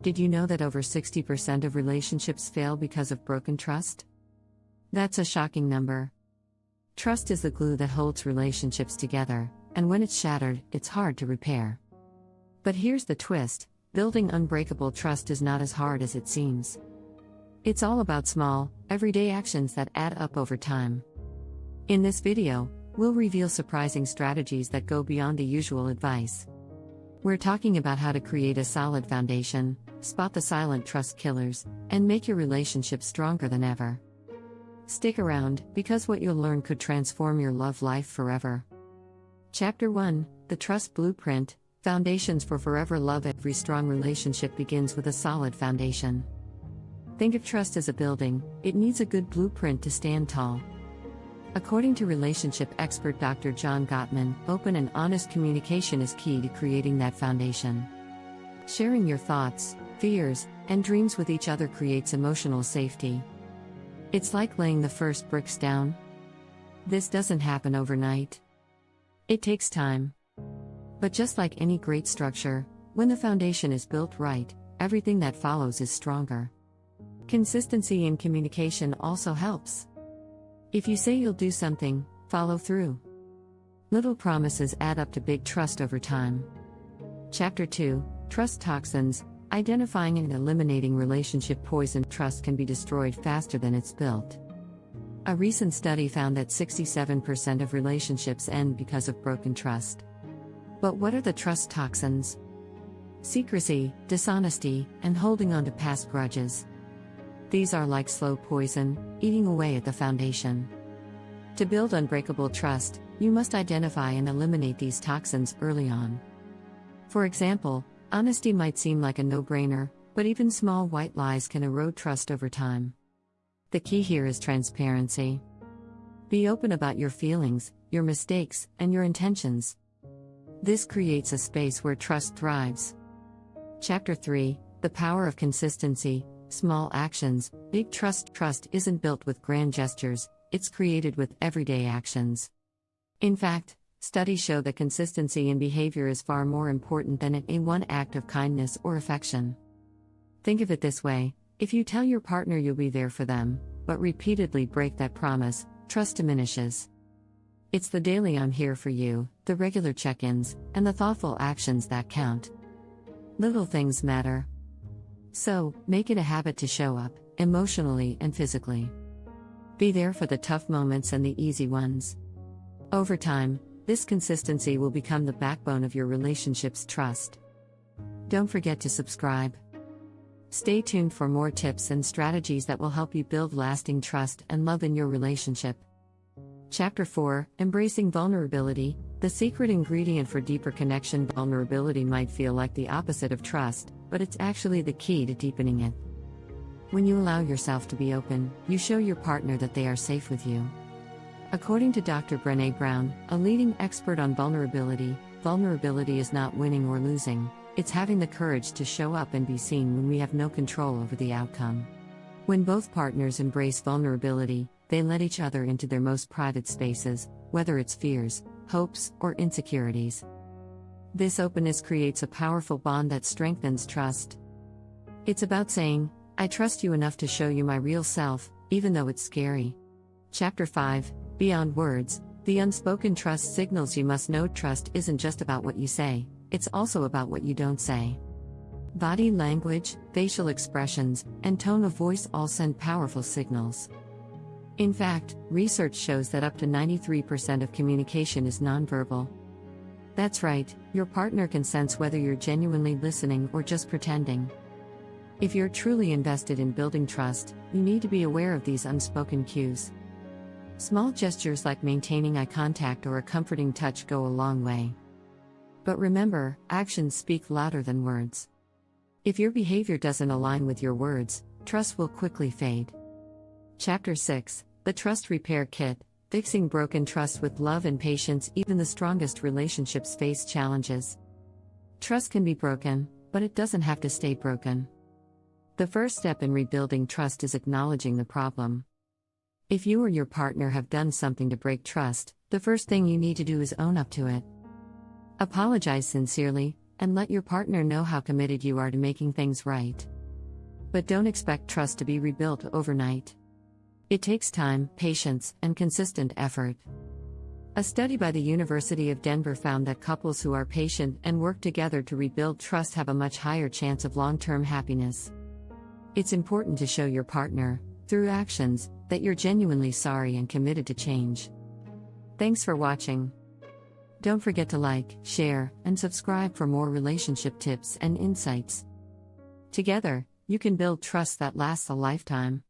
Did you know that over 60% of relationships fail because of broken trust? That's a shocking number. Trust is the glue that holds relationships together, and when it's shattered, it's hard to repair. But here's the twist: building unbreakable trust is not as hard as it seems. It's all about small, everyday actions that add up over time. In this video, we'll reveal surprising strategies that go beyond the usual advice. We're talking about how to create a solid foundation, spot the silent trust killers, and make your relationship stronger than ever. Stick around, because what you'll learn could transform your love life forever. Chapter 1: The Trust Blueprint, Foundations for Forever Love. Every strong relationship begins with a solid foundation. Think of trust as a building; it needs a good blueprint to stand tall. According to relationship expert Dr. John Gottman, open and honest communication is key to creating that foundation. Sharing your thoughts, fears, and dreams with each other creates emotional safety. It's like laying the first bricks down. This doesn't happen overnight. It takes time. But just like any great structure, when the foundation is built right, everything that follows is stronger. Consistency in communication also helps. If you say you'll do something, follow through. Little promises add up to big trust over time. Chapter 2: Trust Toxins, Identifying and Eliminating Relationship Poison. Trust can be destroyed faster than it's built. A recent study found that 67% of relationships end because of broken trust. But what are the trust toxins? Secrecy, dishonesty, and holding on to past grudges. These are like slow poison, eating away at the foundation. To build unbreakable trust, you must identify and eliminate these toxins early on. For example, honesty might seem like a no-brainer, but even small white lies can erode trust over time. The key here is transparency. Be open about your feelings, your mistakes, and your intentions. This creates a space where trust thrives. Chapter 3: The Power of Consistency, Small Actions, Big Trust. Trust isn't built with grand gestures, it's created with everyday actions. In fact, studies show that consistency in behavior is far more important than any one act of kindness or affection. Think of it this way: if you tell your partner you'll be there for them, but repeatedly break that promise, trust diminishes. It's the daily "I'm here for you," the regular check-ins, and the thoughtful actions that count. Little things matter. So, make it a habit to show up, emotionally and physically. Be there for the tough moments and the easy ones. Over time, this consistency will become the backbone of your relationship's trust. Don't forget to subscribe. Stay tuned for more tips and strategies that will help you build lasting trust and love in your relationship. Chapter 4: Embracing Vulnerability, the Secret Ingredient for Deeper Connection. Vulnerability might feel like the opposite of trust, but it's actually the key to deepening it. When you allow yourself to be open, you show your partner that they are safe with you. According to Dr. Brené Brown, a leading expert on vulnerability, vulnerability is not winning or losing, it's having the courage to show up and be seen when we have no control over the outcome. When both partners embrace vulnerability, they let each other into their most private spaces, whether it's fears, hopes, or insecurities. This openness creates a powerful bond that strengthens trust. It's about saying, "I trust you enough to show you my real self, even though it's scary." Chapter 5: Beyond Words, the Unspoken Trust Signals. You must know trust isn't just about what you say, it's also about what you don't say. Body language, facial expressions, and tone of voice all send powerful signals. In fact, research shows that up to 93% of communication is nonverbal. That's right, your partner can sense whether you're genuinely listening or just pretending. If you're truly invested in building trust, you need to be aware of these unspoken cues. Small gestures like maintaining eye contact or a comforting touch go a long way. But remember, actions speak louder than words. If your behavior doesn't align with your words, trust will quickly fade. Chapter 6: The Trust Repair Kit, Fixing Broken Trust with Love and Patience. Even the strongest relationships face challenges. Trust can be broken, but it doesn't have to stay broken. The first step in rebuilding trust is acknowledging the problem. If you or your partner have done something to break trust, the first thing you need to do is own up to it. Apologize sincerely, and let your partner know how committed you are to making things right. But don't expect trust to be rebuilt overnight. It takes time, patience, and consistent effort. A study by the University of Denver found that couples who are patient and work together to rebuild trust have a much higher chance of long-term happiness. It's important to show your partner, through actions, that you're genuinely sorry and committed to change. Thanks for watching. Don't forget to like, share, and subscribe for more relationship tips and insights. Together, you can build trust that lasts a lifetime.